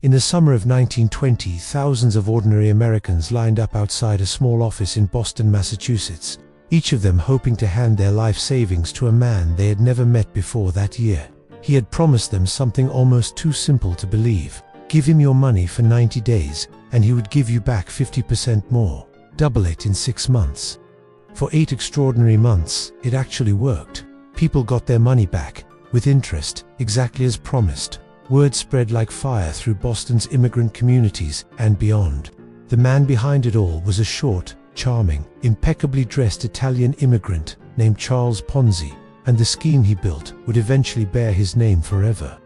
In the summer of 1920, thousands of ordinary Americans lined up outside a small office in Boston, Massachusetts, each of them hoping to hand their life savings to a man they had never met before that year. He had promised them something almost too simple to believe. Give him your money for 90 days, and he would give you back 50% more. Double it in 6 months. For 8 extraordinary months, it actually worked. People got their money back, with interest, exactly as promised. Word spread like fire through Boston's immigrant communities and beyond. The man behind it all was a short, charming, impeccably dressed Italian immigrant named Charles Ponzi, and the scheme he built would eventually bear his name forever.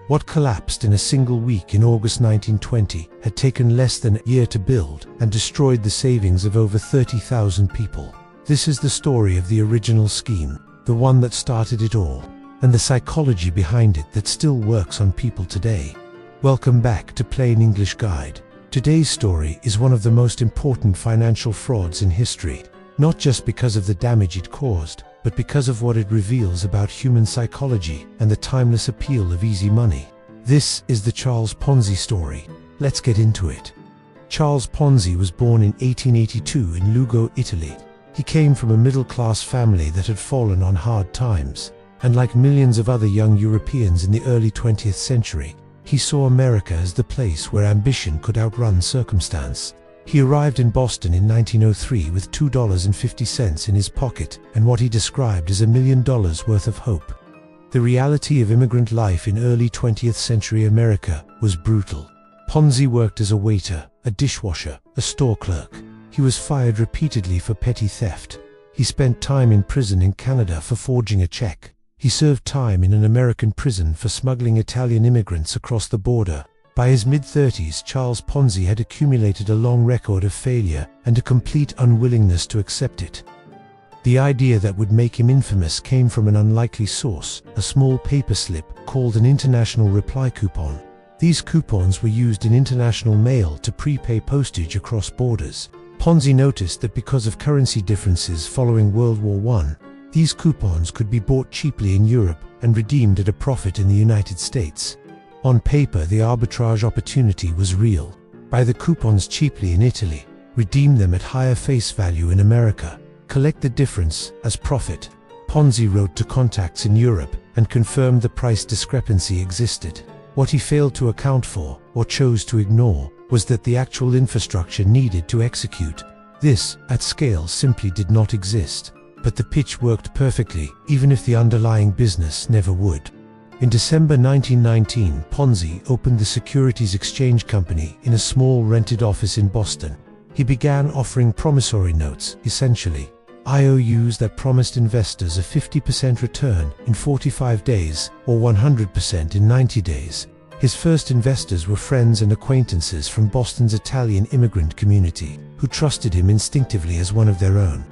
What collapsed in a single week in August 1920 had taken less than a year to build and destroyed the savings of over 30,000 people. This is the story of the original scheme, the one that started it all, and the psychology behind it that still works on people today. Welcome back to Plain English Guide. Today's story is one of the most important financial frauds in history, not just because of the damage it caused, but because of what it reveals about human psychology and the timeless appeal of easy money. This is the Charles Ponzi story. Let's get into it. Charles Ponzi was born in 1882 in Lugo, Italy. He came from a middle-class family that had fallen on hard times, and like millions of other young Europeans in the early 20th century, he saw America as the place where ambition could outrun circumstance. He arrived in Boston in 1903 with $2.50 in his pocket and what he described as $1 million worth of hope. The reality of immigrant life in early 20th century America was brutal. Ponzi worked as a waiter, a dishwasher, a store clerk. He was fired repeatedly for petty theft. He spent time in prison in Canada for forging a check. He served time in an American prison for smuggling Italian immigrants across the border. By his mid-30s, Charles Ponzi had accumulated a long record of failure and a complete unwillingness to accept it. The idea that would make him infamous came from an unlikely source, a small paper slip called an international reply coupon. These coupons were used in international mail to prepay postage across borders. Ponzi noticed that because of currency differences following World War I, these coupons could be bought cheaply in Europe and redeemed at a profit in the United States. On paper, the arbitrage opportunity was real. Buy the coupons cheaply in Italy, redeem them at higher face value in America, collect the difference as profit. Ponzi wrote to contacts in Europe and confirmed the price discrepancy existed. What he failed to account for, or chose to ignore, was that the actual infrastructure needed to execute this at scale simply did not exist. But the pitch worked perfectly, even if the underlying business never would. In December 1919, Ponzi opened the Securities Exchange Company in a small rented office in Boston. He began offering promissory notes, essentially IOUs that promised investors a 50% return in 45 days or 100% in 90 days. His first investors were friends and acquaintances from Boston's Italian immigrant community, who trusted him instinctively as one of their own.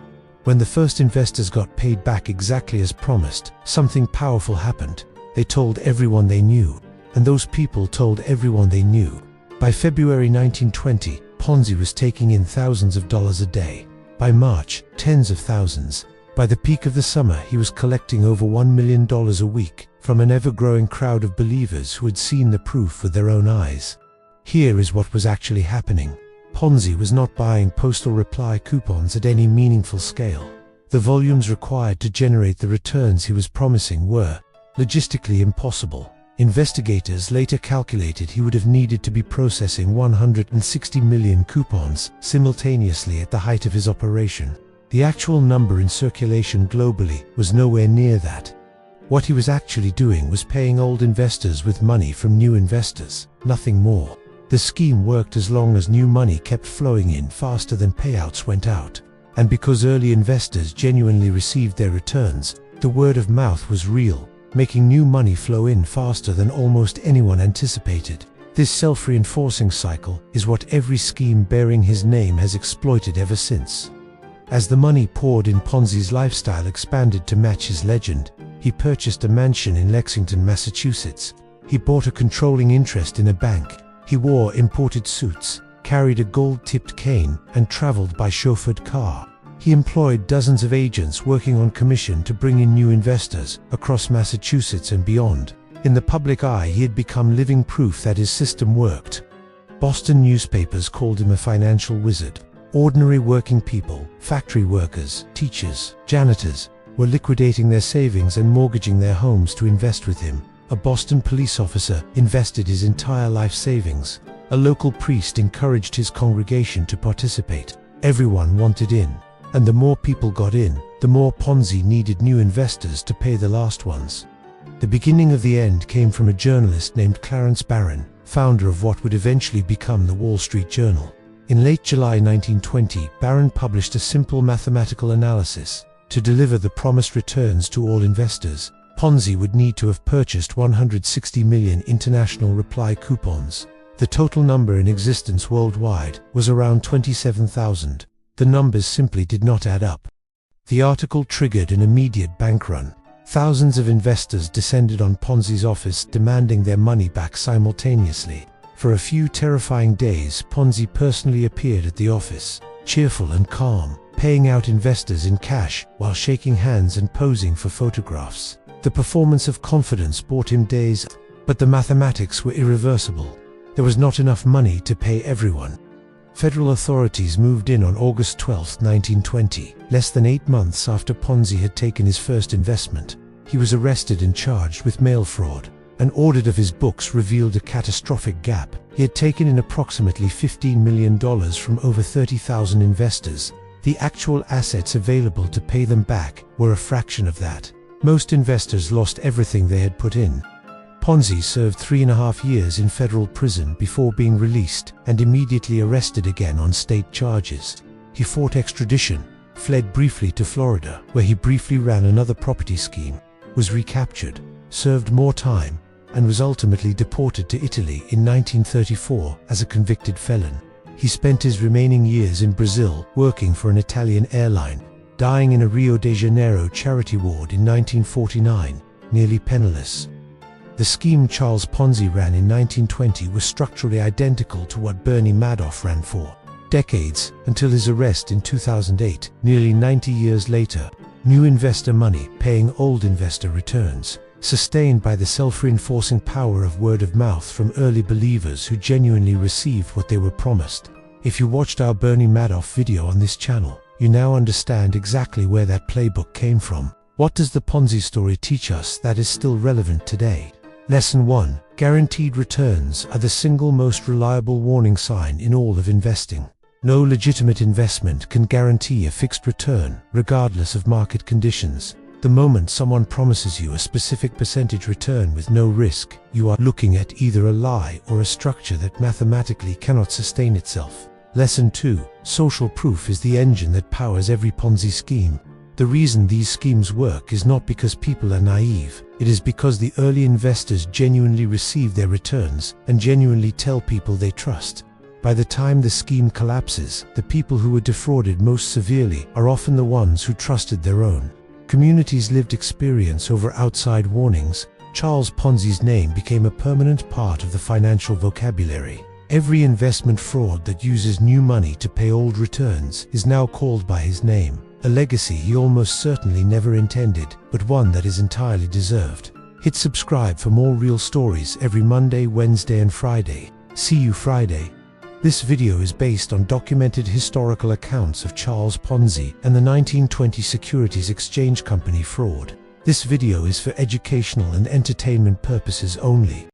When the first investors got paid back exactly as promised, something powerful happened. They told everyone they knew, and those people told everyone they knew. By February 1920, Ponzi was taking in thousands of dollars a day. By March, tens of thousands. By the peak of the summer, he was collecting over $1 million a week from an ever-growing crowd of believers who had seen the proof with their own eyes. Here is what was actually happening. Ponzi was not buying postal reply coupons at any meaningful scale. The volumes required to generate the returns he was promising were logistically impossible. Investigators later calculated he would have needed to be processing 160 million coupons simultaneously at the height of his operation. The actual number in circulation globally was nowhere near that. What he was actually doing was paying old investors with money from new investors, nothing more. The scheme worked as long as new money kept flowing in faster than payouts went out. And because early investors genuinely received their returns, the word of mouth was real, making new money flow in faster than almost anyone anticipated. This self-reinforcing cycle is what every scheme bearing his name has exploited ever since. As the money poured in, Ponzi's lifestyle expanded to match his legend. He purchased a mansion in Lexington, Massachusetts. He bought a controlling interest in a bank. He wore imported suits, carried a gold-tipped cane, and traveled by chauffeured car. He employed dozens of agents working on commission to bring in new investors across Massachusetts and beyond. In the public eye, he had become living proof that his system worked. Boston newspapers called him a financial wizard. Ordinary working people, factory workers, teachers, janitors, were liquidating their savings and mortgaging their homes to invest with him. A Boston police officer invested his entire life savings. A local priest encouraged his congregation to participate. Everyone wanted in, and the more people got in, the more Ponzi needed new investors to pay the last ones. The beginning of the end came from a journalist named Clarence Barron, founder of what would eventually become the Wall Street Journal. In late July 1920, Barron published a simple mathematical analysis. To deliver the promised returns to all investors, Ponzi would need to have purchased 160 million international reply coupons. The total number in existence worldwide was around 27,000. The numbers simply did not add up. The article triggered an immediate bank run. Thousands of investors descended on Ponzi's office, demanding their money back simultaneously. For a few terrifying days, Ponzi personally appeared at the office, cheerful and calm, paying out investors in cash while shaking hands and posing for photographs. The performance of confidence bought him days, but the mathematics were irreversible. There was not enough money to pay everyone. Federal authorities moved in on August 12, 1920, less than 8 months after Ponzi had taken his first investment. He was arrested and charged with mail fraud. An audit of his books revealed a catastrophic gap. He had taken in approximately $15 million from over 30,000 investors. The actual assets available to pay them back were a fraction of that. Most investors lost everything they had put in. Ponzi served 3.5 years in federal prison before being released and immediately arrested again on state charges. He fought extradition, fled briefly to Florida, where he briefly ran another property scheme, was recaptured, served more time, and was ultimately deported to Italy in 1934 as a convicted felon. He spent his remaining years in Brazil working for an Italian airline, dying in a Rio de Janeiro charity ward in 1949, nearly penniless. The scheme Charles Ponzi ran in 1920 was structurally identical to what Bernie Madoff ran for decades, until his arrest in 2008, nearly 90 years later. New investor money paying old investor returns, sustained by the self-reinforcing power of word of mouth from early believers who genuinely received what they were promised. If you watched our Bernie Madoff video on this channel, you now understand exactly where that playbook came from. What does the Ponzi story teach us that is still relevant today? Lesson 1. Guaranteed returns are the single most reliable warning sign in all of investing. No legitimate investment can guarantee a fixed return, regardless of market conditions. The moment someone promises you a specific percentage return with no risk, you are looking at either a lie or a structure that mathematically cannot sustain itself. Lesson 2. Social proof is the engine that powers every Ponzi scheme. The reason these schemes work is not because people are naive. It is because the early investors genuinely receive their returns and genuinely tell people they trust. By the time the scheme collapses, the people who were defrauded most severely are often the ones who trusted their own community's lived experience over outside warnings. Charles Ponzi's name became a permanent part of the financial vocabulary. Every investment fraud that uses new money to pay old returns is now called by his name. A legacy he almost certainly never intended, but one that is entirely deserved. Hit subscribe for more real stories every Monday, Wednesday and Friday. See you Friday. This video is based on documented historical accounts of Charles Ponzi and the 1920 Securities Exchange Company fraud. This video is for educational and entertainment purposes only.